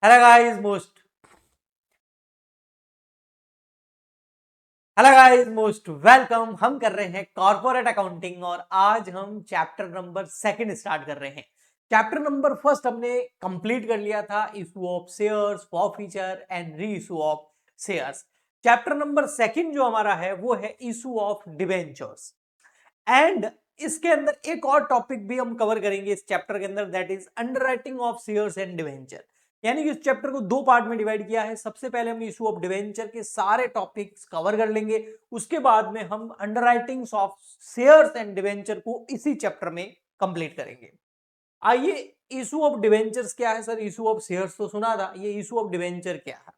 Hello guys most welcome. हम कर रहे हैं कॉर्पोरेट अकाउंटिंग और आज हम चैप्टर नंबर सेकंड स्टार्ट कर रहे हैं। चैप्टर नंबर फर्स्ट हमने कंप्लीट कर लिया था, issue of shares, forfeiture and reissue of shares. Chapter number second जो हमारा है वो है इशू ऑफ डिवेंचर्स एंड इसके अंदर एक और टॉपिक भी हम कवर करेंगे इस चैप्टर के अंदर, that is underwriting of shares and debenture. यानी कि इस चैप्टर को दो पार्ट में डिवाइड किया है। सबसे पहले हम इशू ऑफ डिवेंचर के सारे टॉपिक्स कवर कर लेंगे, उसके बाद में हम underwriting of shares and debenture को इसी चैप्टर में कंप्लीट करेंगे। आइए, इशू ऑफ डिवेंचर्स क्या है सर? इशू ऑफ शेयर्स तो सुना था, ये इशू ऑफ डिवेंचर क्या है?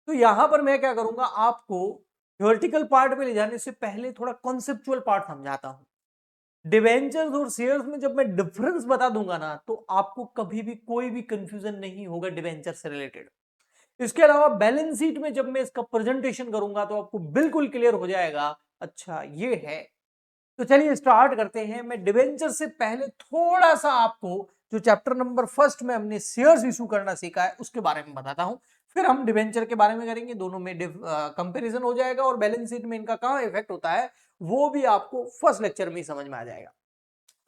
तो यहां पर मैं क्या करूंगा, आपको थ्योरेटिकल पार्ट में ले जाने से पहले थोड़ा कॉन्सेप्चुअल पार्ट समझाता हूं। डिवेंचर्स और शेयर्स में जब मैं डिफरेंस बता दूंगा ना, तो आपको कभी भी कोई भी कंफ्यूजन नहीं होगा डिवेंचर से रिलेटेड। इसके अलावा बैलेंस शीट में जब मैं इसका प्रेजेंटेशन करूंगा तो आपको बिल्कुल क्लियर हो जाएगा, अच्छा ये है। तो चलिए स्टार्ट करते हैं। मैं डिवेंचर से पहले थोड़ा सा आपको जो चैप्टर नंबर फर्स्ट में हमने शेयर्स इशू करना सीखा है उसके बारे में बताता हूं, फिर हम डिवेंचर के बारे में करेंगे, दोनों में कंपैरिजन हो जाएगा और बैलेंस शीट में इनका कहां इफेक्ट होता है वो भी आपको फर्स्ट लेक्चर में ही समझ में आ जाएगा।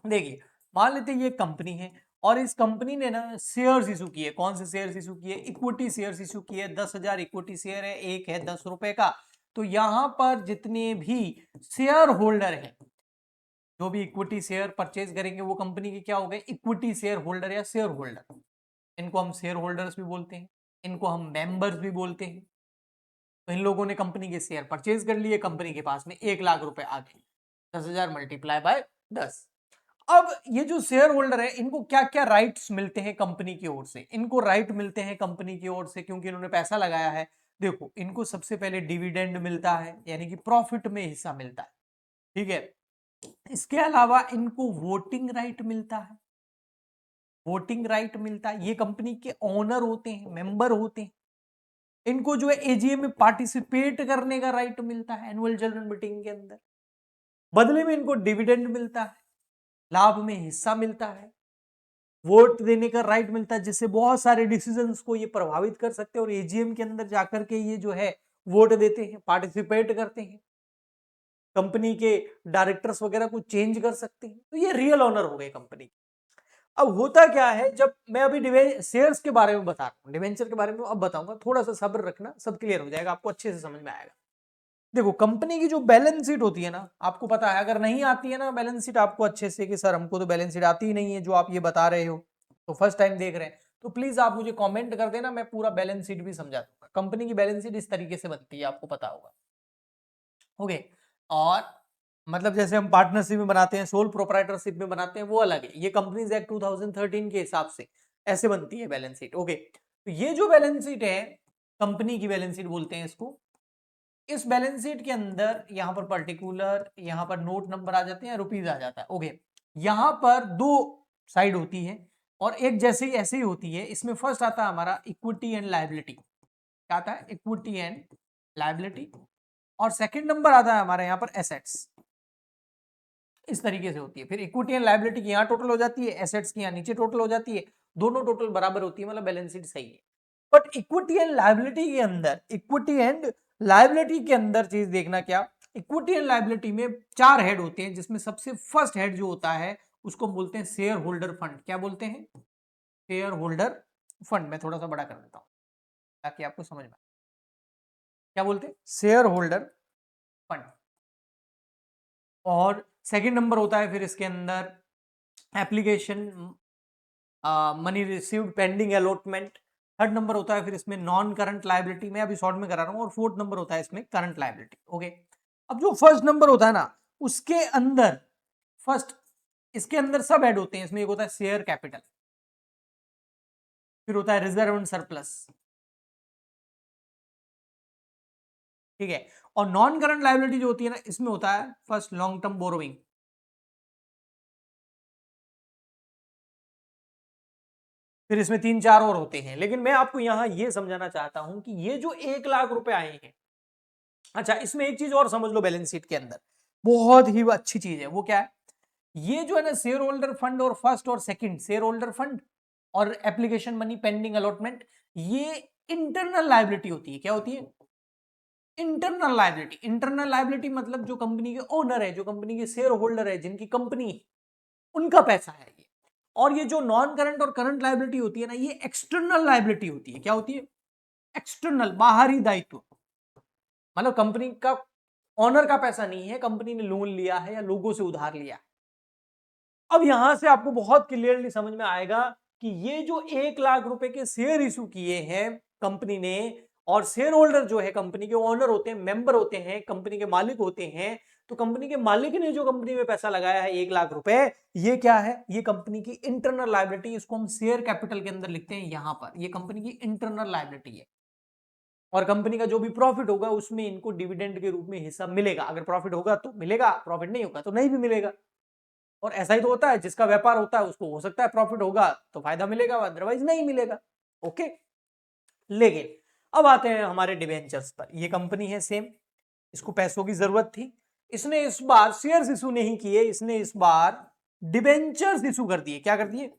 देखिए, मान लेते हैं ये कंपनी है और इस कंपनी ने ना शेयर्स इशू किए। कौन से शेयर्स इशू किए? इक्विटी शेयर्स इशू किए। 10,000 इक्विटी शेयर है, एक है 10 रुपए का। तो यहां पर जितने भी शेयर होल्डर हैं, जो भी इक्विटी शेयर परचेज करेंगे वो कंपनी के क्या हो गए? इक्विटी शेयर होल्डर या शेयर होल्डर। इनको हम शेयर होल्डर्स भी बोलते हैं, इनको हम मेंबर्स भी बोलते हैं। तो इन लोगों ने कंपनी के शेयर परचेज कर लिए, कंपनी के पास में 1,00,000 रुपए आ गए। 10,000 मल्टीप्लाई बाय 10। अब ये जो शेयर होल्डर है इनको क्या क्या राइट्स मिलते हैं कंपनी की ओर से? इनको राइट मिलते हैं कंपनी की ओर से क्योंकि इन्होंने पैसा लगाया है। देखो, इनको सबसे पहले डिविडेंड मिलता है, यानी कि प्रॉफिट में हिस्सा मिलता है, ठीक है। इसके अलावा इनको वोटिंग राइट मिलता है, वोटिंग राइट मिलता है। ये कंपनी के ओनर होते हैं, मेंबर होते हैं। इनको जो है एजीएम में पार्टिसिपेट करने का राइट मिलता है एनुअल जनरल मीटिंग के अंदर। बदले में इनको डिविडेंड मिलता है, लाभ में हिस्सा मिलता है, वोट देने का राइट मिलता है, जिससे बहुत सारे डिसीजंस को ये प्रभावित कर सकते हैं और एजीएम के अंदर जाकर के ये जो है वोट देते हैं, पार्टिसिपेट करते हैं, कंपनी के डायरेक्टर्स वगैरह को चेंज कर सकते हैं। तो ये रियल ओनर हो गए कंपनी के। अब होता क्या है, जब मैं अभी शेयर्स के बारे में बता रहा हूँ, डिवेंचर के बारे में अब बताऊंगा, थोड़ा सा सब्र रखना, सब क्लियर हो जाएगा, आपको अच्छे से समझ में आएगा। देखो, कंपनी की जो बैलेंस शीट होती है ना, आपको पता है, अगर नहीं आती है ना बैलेंस शीट आपको अच्छे से कि सर हमको तो बैलेंस शीट आती ही नहीं है जो आप ये बता रहे हो, तो फर्स्ट टाइम देख रहे हैं, तो प्लीज आप मुझे कमेंट कर देना, मैं पूरा बैलेंस शीट भी समझा दूंगा। कंपनी की बैलेंस शीट इस तरीके से बनती है, आपको पता होगा। ओके, और मतलब जैसे हम पार्टनरशिप में बनाते हैं, सोल प्रोप्राइटरशिप में बनाते हैं, वो अलग है। ये कंपनीज एक्ट 2013 के हिसाब से ऐसे बनती है बैलेंस शीट। ओके, तो ये जो बैलेंस शीट है, कंपनी की बैलेंस शीट बोलते हैं इसको। इस बैलेंस शीट के अंदर यहाँ पर पर्टिकुलर, यहाँ पर नोट नंबर आ जाते हैं, रुपीज आ जाता है। ओके, यहाँ पर दो साइड होती है और एक जैसे ही ऐसे ही होती है। इसमें फर्स्ट आता है हमारा इक्विटी एंड लायबिलिटी। क्या आता है? Equity and liability. और सेकंड नंबर आता है हमारे यहाँ पर एसेट्स। इस तरीके से होती है। फिर इक्विटी एंड लायबिलिटी की यहाँ टोटल हो जाती है, एसेट्स की यहाँ नीचे टोटल हो जाती है, दोनों टोटल बराबर होती है, मतलब बैलेंस शीट सही है। बट इक्विटी एंड लायबिलिटी के अंदर, इक्विटी एंड लायबिलिटी के अंदर चीज देखना क्या, इक्विटी एंड लायबिलिटी में 4 हेड होते हैं, जिसमें सबसे फर्स्ट हेड जो होता है उसको बोलते हैं शेयर होल्डर फंड। क्या बोलते हैं? Share holder fund. मैं थोड़ा सा बड़ा कर देता हूं ताकि आपको समझ में आए। क्या बोलते हैं? Share holder fund. और सेकंड नंबर होता है फिर इसके अंदर application money received pending allotment. Third number होता है फिर इसमें नॉन करंट लायबिलिटी, मैं अभी शॉर्ट में करा रहा हूँ। और फोर्थ नंबर होता है इसमें करंट लायबिलिटी। ओके, अब जो फर्स्ट नंबर होता है ना, उसके अंदर फर्स्ट, इसके अंदर सब ऐड होते हैं। इसमें एक होता है शेयर कैपिटल, फिर होता है रिजर्व एंड सरप्लस, ठीक है। और नॉन करंट लायबिलिटी जो होती है ना, इसमें होता है फर्स्ट लॉन्ग टर्म बोरोइंग, फिर इसमें 3-4 और होते हैं। लेकिन मैं आपको यहां ये समझाना चाहता हूं कि ये जो 1,00,000 रुपए आए हैं, अच्छा इसमें एक चीज और समझ लो, बैलेंस शीट के अंदर बहुत ही अच्छी चीज है। वो क्या है? ये जो है ना शेयर होल्डर फंड और फर्स्ट और सेकंड शेयर होल्डर फंड और एप्लीकेशन मनी पेंडिंग अलॉटमेंट, ये इंटरनल लायबिलिटी होती है। क्या होती है? Internal liability. इंटरनल लायबिलिटी मतलब जो कंपनी के ओनर है, जो कंपनी के शेयर होल्डर है, जिनकी कंपनी है, उनका पैसा है ये। और ये जो नॉन करंट और करंट लायबिलिटी होती है ना, ये एक्सटर्नल लायबिलिटी होती है। क्या होती है? एक्सटर्नल, बाहरी दायित्व। मतलब कंपनी का ओनर का पैसा नहीं है, कंपनी ने लोन लिया है या लोगों से उधार लिया है। अब यहां से आपको बहुत क्लियरली समझ में आएगा कि ये जो 1 लाख रुपए के शेयर इशू किए हैं कंपनी ने, और शेयर होल्डर जो है कंपनी के ओनर होते हैं, मेंबर होते हैं, कंपनी के मालिक होते हैं, तो कंपनी के मालिक ने जो कंपनी में पैसा लगाया है 1 लाख रुपए, ये क्या है? ये कंपनी की इंटरनल लायबिलिटी। इसको हम शेयर कैपिटल के अंदर लिखते हैं यहां पर। ये कंपनी की इंटरनल लायबिलिटी है। और कंपनी का जो भी प्रॉफिट होगा उसमें इनको डिविडेंड के रूप में हिस्सा मिलेगा। अगर प्रॉफिट होगा तो मिलेगा, प्रॉफिट नहीं होगा तो नहीं भी मिलेगा। और ऐसा ही तो होता है, जिसका व्यापार होता है उसको हो सकता है प्रॉफिट होगा तो फायदा मिलेगा, अदरवाइज नहीं मिलेगा। ओके, लेकिन अब आते हैं हमारे डिबेंचर्स पर। ये कंपनी है सेम, इसको पैसों की जरूरत थी, इसने इस बार शेयर्स इशू नहीं किए, इसने इस बार डिबेंचर्स इशू कर दिए। क्या कर दिए?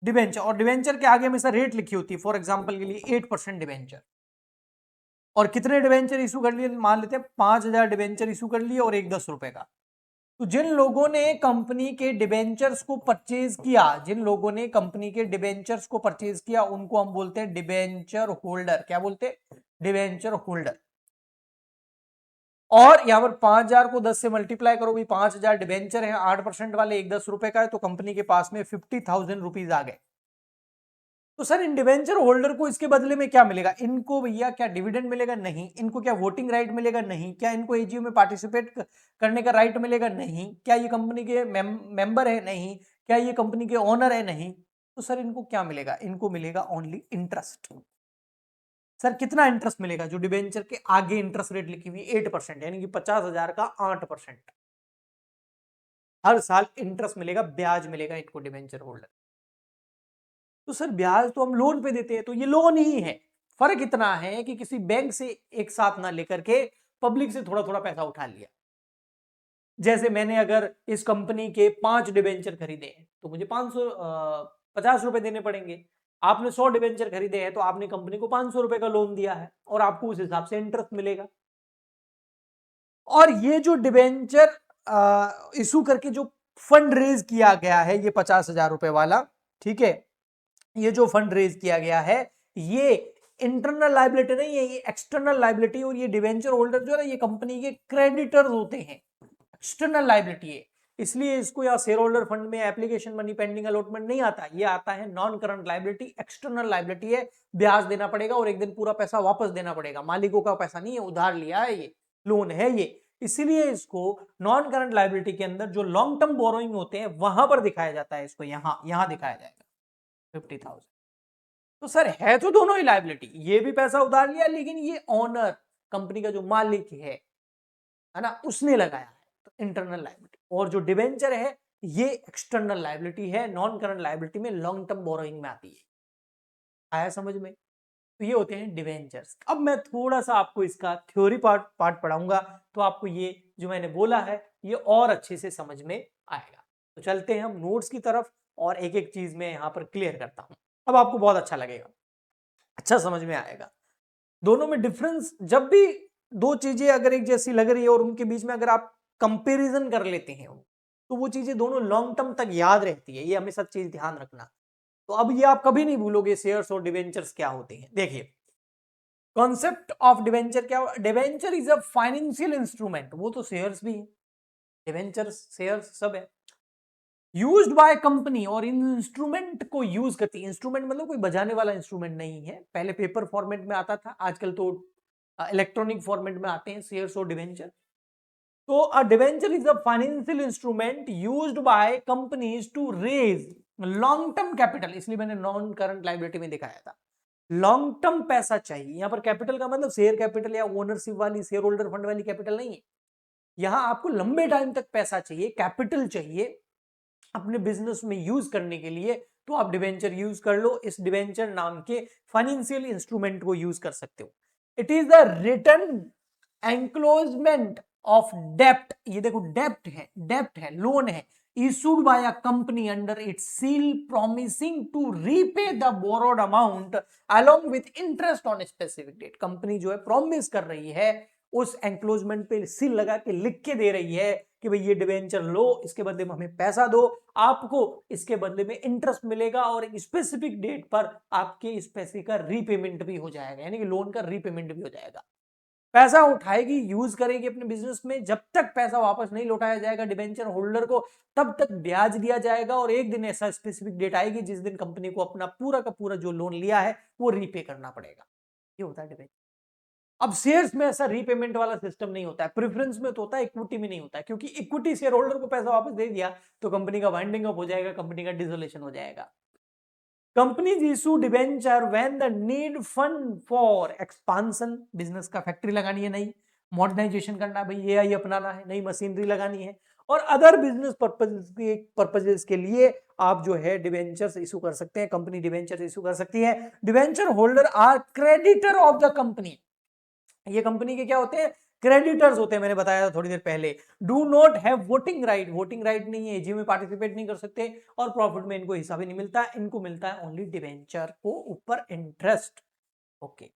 डिबेंचर। और डिबेंचर के आगे हमेशा रेट लिखी होती है। फॉर एग्जांपल के लिए 8% डिबेंचर। और कितने डिबेंचर इशू कर लिए? मान लेते हैं 5,000 डिबेंचर इशू कर लिए और एक 10 रुपए का। तो जिन लोगों ने कंपनी के डिबेंचर्स को परचेज किया, जिन लोगों ने कंपनी के डिबेंचर्स को परचेज किया, उनको हम बोलते हैं डिबेंचर होल्डर। क्या बोलते हैं? Debenture holder. और यहां पर 5,000 को 10 से मल्टीप्लाई करो, भी 5,000 डिबेंचर है, 8% वाले, एक 10 रुपए का है, तो कंपनी के पास में 50,000 रुपीज आ गए। तो सर इन डिबेंचर होल्डर को इसके बदले में क्या मिलेगा? इनको भैया क्या डिविडेंड मिलेगा? नहीं। इनको क्या वोटिंग राइट मिलेगा? नहीं। क्या इनको एजीओ में पार्टिसिपेट करने का राइट मिलेगा? नहीं। क्या ये कंपनी के मेंबर है? नहीं। क्या ये कंपनी के ओनर है? नहीं। तो सर इनको क्या मिलेगा? इनको मिलेगा ओनली इंटरेस्ट। सर कितना इंटरेस्ट मिलेगा? जो डिबेंचर के आगे इंटरेस्ट रेट लिखी हुई 8%, यानी कि 50,000 का 8%। हर साल इंटरेस्ट मिलेगा, ब्याज मिलेगा इनको डिबेंचर होल्डर। तो सर ब्याज तो हम लोन पे देते हैं, तो ये लोन ही है। फर्क इतना है कि किसी बैंक से एक साथ ना लेकर के पब्लिक से थोड़ा थोड़ा पैसा उठा लिया। जैसे मैंने अगर इस कंपनी के 5 डिबेंचर खरीदे हैं तो मुझे 50 रुपए देने पड़ेंगे। आपने 100 डिबेंचर खरीदे हैं तो आपने कंपनी को 500 रुपए का लोन दिया है और आपको उस हिसाब से इंटरेस्ट मिलेगा। और ये जो डिबेंचर इशू करके जो फंड रेज किया गया है, ये 50,000 रुपए वाला, ठीक है, ये जो फंड रेज किया गया है, ये इंटरनल लायबिलिटी नहीं है, ये एक्सटर्नल लायबिलिटी। और ये डिवेंचर होल्डर जो है ना, ये कंपनी के क्रेडिटर्स होते हैं, एक्सटर्नल लायबिलिटी है। इसलिए इसको या शेयर होल्डर फंड में एप्लीकेशन मनी पेंडिंग अलॉटमेंट नहीं आता, ये आता है non current liability, external liability है। ब्याज देना पड़ेगा और एक दिन पूरा पैसा वापस देना पड़ेगा। मालिकों का पैसा नहीं है, उधार लिया है, ये लोन है ये। इसीलिए इसको नॉन करंट लायबिलिटी के अंदर जो लॉन्ग टर्म बोरोइंग होते हैं वहां पर दिखाया जाता है। इसको यहां दिखाया जाएगा 50,000। तो सर है तो दोनों ही लायबिलिटी, ये भी पैसा उधार लिया, लेकिन ये ओनर, कंपनी का जो मालिक है ना, उसने लगाया है, तो इंटरनल लायबिलिटी। और जो डिबेंचर है ये एक्सटर्नल लायबिलिटी है, नॉन करंट लायबिलिटी में, लॉन्ग टर्म बोरोइंग में आती है। आया समझ में? तो ये होते हैं डिबेंचर्स। अब मैं थोड़ा सा आपको इसका थ्योरी पार्ट पढ़ाऊंगा, तो आपको ये जो मैंने बोला है ये और अच्छे से समझ में आएगा। तो चलते हैं हम नोट्स की तरफ और एक एक चीज में यहां पर क्लियर करता हूं। अब आपको बहुत अच्छा लगेगा, अच्छा समझ में आएगा। दोनों में डिफरेंस, जब भी दो चीजें अगर एक जैसी लग रही है और उनके बीच में अगर आप कंपैरिजन कर लेते हैं तो वो चीजें दोनों लॉन्ग टर्म तक याद रहती है। ये हमेशा चीज ध्यान रखना। तो अब ये आप कभी नहीं भूलोगे शेयर्स और डिवेंचर्स क्या होते हैं। देखिए कॉन्सेप्ट ऑफ डिवेंचर क्या? Debenture is a financial instrument. वो तो शेयर्स भी है, डिवेंचर्स शेयर्स सब है। यूज्ड बाय कंपनी, और इन इंस्ट्रूमेंट को यूज करती है। इंस्ट्रूमेंट मतलब कोई बजाने वाला इंस्ट्रूमेंट नहीं है, पहले पेपर फॉर्मेट में आता था, आजकल तो इलेक्ट्रॉनिक फॉर्मेट में आते हैं शेयर्स और डिवेंचर। तो a debenture is a financial instrument used by companies to raise long term capital. इसलिए मैंने नॉन करंट लायबिलिटी में दिखाया था, लॉन्ग टर्म पैसा चाहिए। यहां पर कैपिटल का मतलब शेयर कैपिटल या ओनरशिप वाली शेयर होल्डर फंड वाली कैपिटल नहीं है। यहां आपको लंबे टाइम तक पैसा चाहिए, कैपिटल चाहिए अपने बिजनेस में यूज करने के लिए, तो आप डिवेंचर यूज कर लो। इस डिवेंचर नाम के फाइनेंशियल इंस्ट्रूमेंट को यूज कर सकते हो। It is the return enclosement of डेप्ट। ये देखो डेप्ट है, डेप्ट है, लोन है। issued by a company under its seal promising to repay the borrowed amount along with interest on a specific date। Company जो है प्रॉमिस कर रही है, उस एंक्लोजमेंट पे सील लगा के लिख के दे रही है कि भाई ये डिवेंचर लो, इसके बदले में हमें पैसा दो, आपको इसके बदले में इंटरेस्ट मिलेगा और एक स्पेसिफिक डेट पर आपके इस पैसे का रीपेमेंट भी हो जाएगा, यानी कि लोन का रीपेमेंट भी हो जाएगा। पैसा उठाएगी, यूज करेगी अपने बिजनेस में, जब तक पैसा वापस नहीं लौटाया जाएगा डिबेंचर होल्डर को तब तक ब्याज दिया जाएगा, और एक दिन ऐसा स्पेसिफिक डेट आएगी जिस दिन कंपनी को अपना पूरा का पूरा जो लोन लिया है वो रीपे करना पड़ेगा। ये होता है डिबेंचर। अब शेयर्स में ऐसा रीपेमेंट वाला सिस्टम नहीं होता है, प्रेफरेंस में तो होता है, इक्विटी में नहीं होता है, क्योंकि इक्विटी शेयर होल्डर को पैसा वापस दे दिया तो कंपनी का वाइंडिंग अप हो जाएगा, कंपनी का डिसोल्यूशन हो जाएगा। Companies issue debenture when the need fund for expansion, business का फैक्ट्री लगानी है, नई मॉडर्नाइजेशन करना है, भाई एआई अपनाना है, नई मशीनरी लगानी है, और अदर बिजनेस पर्पजेस के लिए आप जो है डिबेंचर्स इशू कर सकते हैं, कंपनी डिबेंचर्स इशू कर सकती है। Debenture holder are creditor of the company, ये कंपनी के क्या होते हैं, क्रेडिटर्स होते हैं, मैंने बताया था थोड़ी देर पहले। Do not have voting right, voting right नहीं है, एजीएम में पार्टिसिपेट नहीं कर सकते, और प्रॉफिट में इनको हिस्सा भी नहीं मिलता, इनको मिलता है ओनली डिवेंचर को ऊपर इंटरेस्ट। ओके,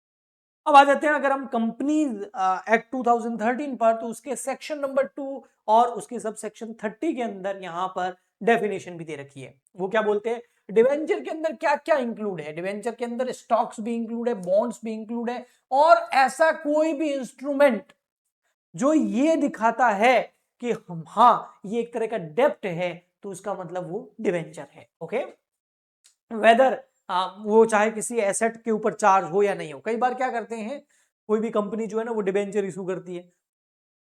अब आ जाते हैं अगर हम कंपनीज एक्ट 2013 पर, तो उसके सेक्शन नंबर 2 और उसके सब सेक्शन 30 के अंदर यहां पर डेफिनेशन भी दे रखी है। वो क्या बोलते हैं, डिवेंचर के अंदर क्या क्या इंक्लूड है, डिवेंचर के अंदर स्टॉक्स भी इंक्लूड है, बॉन्ड्स भी इंक्लूड है, और ऐसा कोई भी इंस्ट्रूमेंट जो ये दिखाता है कि हम हाँ ये एक तरह का डेप्ट है, तो उसका मतलब वो डिवेंचर है। ओके, वेदर वो चाहे किसी एसेट के ऊपर चार्ज हो या नहीं हो। कई बार क्या करते हैं, कोई भी कंपनी जो है ना वो डिवेंचर इशू करती है,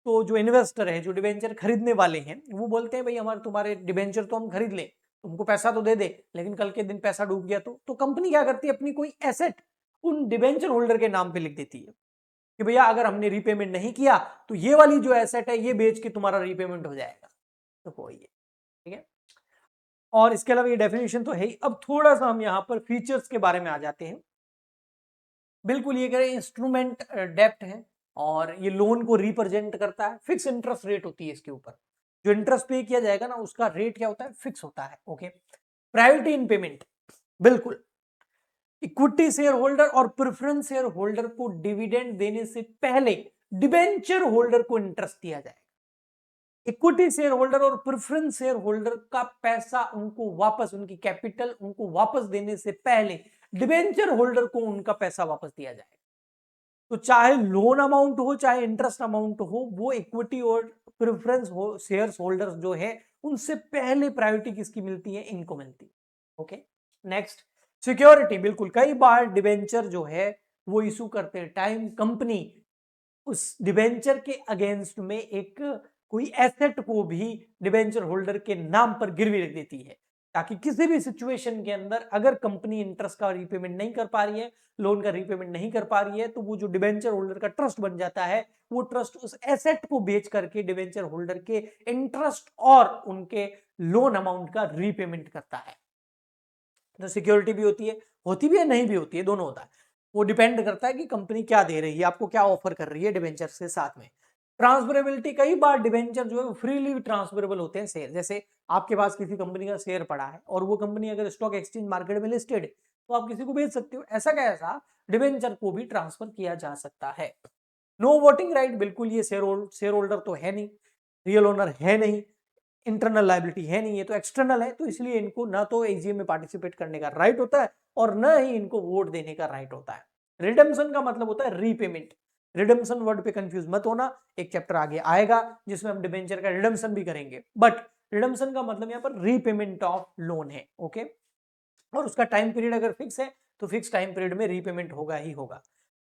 तो जो इन्वेस्टर है, जो डिवेंचर खरीदने वाले हैं, वो बोलते हैं भाई हमारे तुम्हारे डिवेंचर तो हम खरीद लें, तुमको पैसा तो दे दे, लेकिन कल के दिन पैसा डूब गया तो कंपनी क्या करती है, अपनी कोई एसेट उन डिवेंचर होल्डर के नाम पे लिख देती है कि भैया अगर हमने रीपेमेंट नहीं किया तो ये वाली जो एसेट है ये बेच के तुम्हारा रीपेमेंट हो जाएगा, तो वो ये, ठीक है। और इसके अलावा ये डेफिनेशन तो है ही। अब थोड़ा सा हम यहाँ पर फीचर्स के बारे में आ जाते हैं। बिल्कुल ये कह रहे हैं इंस्ट्रूमेंट डेप्ट है, और ये लोन को रिप्रेजेंट करता है, फिक्स इंटरेस्ट रेट होती है इसके ऊपर, जो इंटरेस्ट पे किया जाएगा ना उसका रेट क्या होता है, फिक्स होता है। ओके, प्रायोरिटी इन पेमेंट, बिल्कुल इक्विटी शेयर होल्डर और प्रेफरेंस शेयर होल्डर को डिविडेंड देने से पहले डिबेंचर होल्डर को इंटरेस्ट दिया जाएगा। इक्विटी शेयर होल्डर और प्रेफरेंस शेयर होल्डर का पैसा उनको वापस, उनकी कैपिटल उनको वापस देने से पहले डिबेंचर होल्डर को उनका पैसा वापस दिया जाएगा। तो चाहे लोन अमाउंट हो चाहे इंटरेस्ट अमाउंट हो, वो इक्विटी और प्रेफरेंस शेयर होल्डर्स जो है उनसे पहले प्रायोरिटी किसकी मिलती है, इनको मिलती है। ओके, नेक्स्ट सिक्योरिटी, बिल्कुल कई बार डिबेंचर जो है वो इशू करते हैं टाइम कंपनी उस डिबेंचर के अगेंस्ट में एक कोई एसेट को भी डिबेंचर होल्डर के नाम पर गिरवी रख देती है, ताकि किसी भी सिचुएशन के अंदर अगर कंपनी इंटरेस्ट का रीपेमेंट नहीं कर पा रही है, लोन का रीपेमेंट नहीं कर पा रही है, तो वो जो डिबेंचर होल्डर का ट्रस्ट बन जाता है, वो ट्रस्ट उस एसेट को बेच करके डिबेंचर होल्डर के इंटरेस्ट और उनके लोन अमाउंट का रीपेमेंट करता है। तो सिक्योरिटी भी होती भी है, नहीं भी होती है, दोनों होता है। वो डिपेंड करता है कि कंपनी क्या दे रही है, आपको क्या ऑफर कर रही है डिबेंचर के साथ में। ट्रांसफरेबिलिटी, कई बार डिबेंचर जो है फ्रीली ट्रांसफरेबल होते हैं शेयर, जैसे आपके पास किसी कंपनी का शेयर पड़ा है और वो कंपनी अगर स्टॉक एक्सचेंज मार्केट में लिस्टेड है तो आप किसी को बेच सकते हो, ऐसा क्या ऐसा डिबेंचर को भी ट्रांसफर किया जा सकता है। नो वोटिंग राइट, बिल्कुल ये शेयर होल्डर तो है नहीं, रियल ओनर है नहीं, इंटरनल लाइबिलिटी है नहीं, ये तो एक्सटर्नल है, तो इसलिए इनको ना तो एजीएम में पार्टिसिपेट करने का राइट होता है और ना ही इनको वोट देने का राइट होता है। रिडेम्पशन का मतलब होता है रीपेमेंट, रिडेम्पशन वर्ड पे कंफ्यूज मत होना, एक चैप्टर आगे आएगा जिसमें हम डिबेंचर का रिडेम्पशन भी करेंगे, बट रिडेम्पशन का मतलब यहाँ पर रीपेमेंट ऑफ लोन है। ओके, और उसका टाइम पीरियड अगर फिक्स है तो फिक्स टाइम पीरियड में रीपेमेंट होगा ही होगा।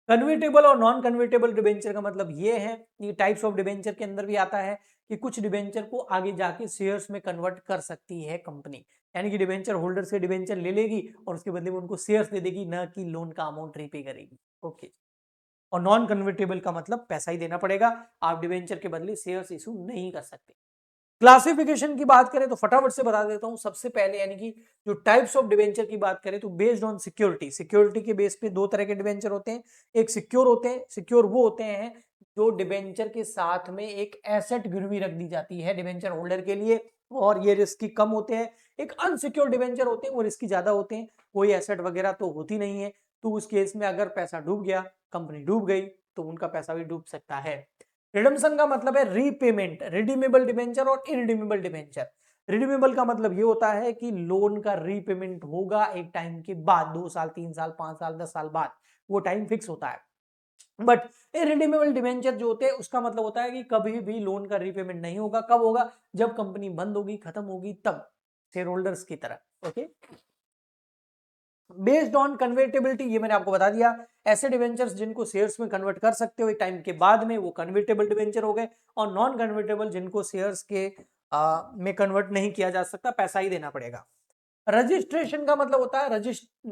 कन्वर्टेबल और नॉन कन्वर्टेबल डिबेंचर का मतलब ये है, ये टाइप्स ऑफ डिबेंचर के अंदर भी आता है कि कुछ डिबेंचर को आगे जाके शेयर्स में कन्वर्ट कर सकती है कंपनी, यानी कि डिबेंचर होल्डर से डिबेंचर ले लेगी और उसके बदले में उनको शेयर्स दे देगी, ना कि लोन का अमाउंट रीपे करेगी। ओके, और नॉन कन्वर्टेबल का मतलब पैसा ही देना पड़ेगा, आप डिबेंचर के बदले शेयर्स इशू नहीं कर सकते। क्लासिफिकेशन की बात करें तो फटाफट से बता देता हूं, सबसे पहले यानी कि जो टाइप्स ऑफ डिबेंचर की बात करें तो बेस्ड ऑन सिक्योरिटी, सिक्योरिटी के बेस पे दो तरह के डिबेंचर होते हैं। एक सिक्योर होते हैं, सिक्योर वो होते हैं जो डिबेंचर के साथ में एक एसेट गिरवी रख दी जाती है डिबेंचर होल्डर के लिए, और ये रिस्की कम होते हैं। एक अनसिक्योर डिवेंचर होते हैं वो रिस्की ज्यादा होते हैं, कोई एसेट वगैरह तो होती नहीं है, तो उस केस में अगर पैसा डूब गया, कंपनी डूब गई, तो उनका पैसा भी डूब सकता है। रिडम्पशन का मतलब है रीपेमेंट, रिडीमेबल डिवेंचर और इनरिडीमेबल डिवेंचर। रिडीमेबल का मतलब ये होता है कि लोन का रीपेमेंट होगा एक टाइम के बाद, 2 साल 3 साल 5 साल 10 साल बाद, वो टाइम फिक्स होता है। बट इरिडीमेबल डिवेंचर जो होते हैं उसका मतलब होता है कि कभी भी लोन का रीपेमेंट नहीं होगा। कब होगा? जब कंपनी बंद होगी, खत्म होगी, तब शेयर होल्डर्स की तरह। ओके, बेस्ड ऑन कन्वर्टेबिलिटी, ये मैंने आपको बता दिया, ऐसे डिवेंचर्स जिनको शेयर्स में कन्वर्ट कर सकते हो एक टाइम के बाद में, वो कन्वर्टेबल डिवेंचर हो गए। और नॉन कन्वर्टेबल जिनको शेयर्स के में कन्वर्ट नहीं किया जा सकता, पैसा ही देना पड़ेगा। रजिस्ट्रेशन का मतलब होता है,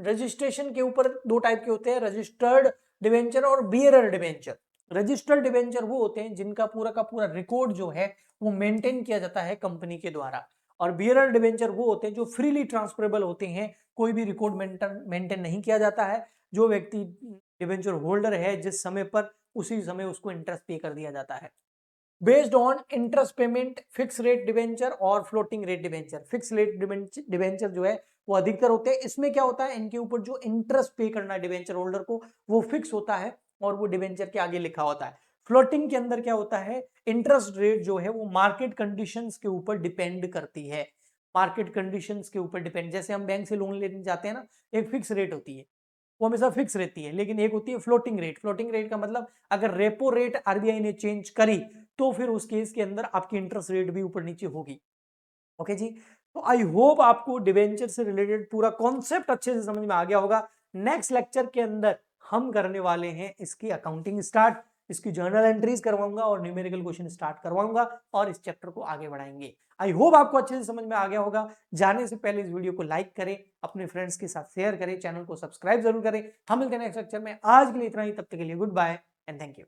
रजिस्ट्रेशन के ऊपर दो टाइप के होते हैं, रजिस्टर्ड डिवेंचर और बियरर डिवेंचर। रजिस्टर्ड डिवेंचर वो होते हैं जिनका पूरा का पूरा रिकॉर्ड जो है वो मेंटेन किया जाता है कंपनी के द्वारा, और बियरर डिवेंचर वो होते हैं जो फ्रीली ट्रांसफरेबल होते हैं, कोई भी रिकॉर्ड मेंटेन नहीं किया जाता है। जो व्यक्ति डिवेंचर होल्डर है जिस समय पर, उसी समय उसको इंटरेस्ट पे कर दिया जाता है। Based on interest payment, fix rate debenture और floating rate debenture. Fix rate debenture जो है वो अधिकतर होते हैं। इसमें क्या होता है, इनके ऊपर जो इंटरेस्ट पे करना है डिवेंचर होल्डर को वो फिक्स होता है और वो डिवेंचर के आगे लिखा होता है। फ्लोटिंग के अंदर क्या होता है, इंटरेस्ट रेट जो है वो मार्केट कंडीशंस के ऊपर डिपेंड करती है। मार्केट कंडीशंस के ऊपर डिपेंड, जैसे हम बैंक से लोन लेने जाते हैं ना, एक फिक्स रेट होती है, वो हमेशा फिक्स रहती है, लेकिन एक होती है फ्लोटिंग रेट। फ्लोटिंग रेट का मतलब अगर रेपो रेट आरबीआई ने चेंज करी तो फिर उस केस के अंदर आपकी इंटरेस्ट रेट भी ऊपर नीचे होगी। ओके जी, तो आई होप आपको डिवेंचर से रिलेटेड पूरा कॉन्सेप्ट अच्छे से समझ में आ गया होगा। नेक्स्ट लेक्चर के अंदर हम करने वाले हैं इसकी अकाउंटिंग स्टार्ट, इसकी जर्नल एंट्रीज करवाऊंगा और न्यूमेरिकल क्वेश्चन स्टार्ट करवाऊंगा और इस चैप्टर को आगे बढ़ाएंगे। आई होप आपको अच्छे से समझ में आ गया होगा। जाने से पहले इस वीडियो को लाइक करें, अपने फ्रेंड्स के साथ शेयर करें, चैनल को सब्सक्राइब जरूर करें। हम मिलते हैं नेक्स्ट लेक्चर में, आज के लिए इतना ही, तब तक के लिए goodbye and thank you.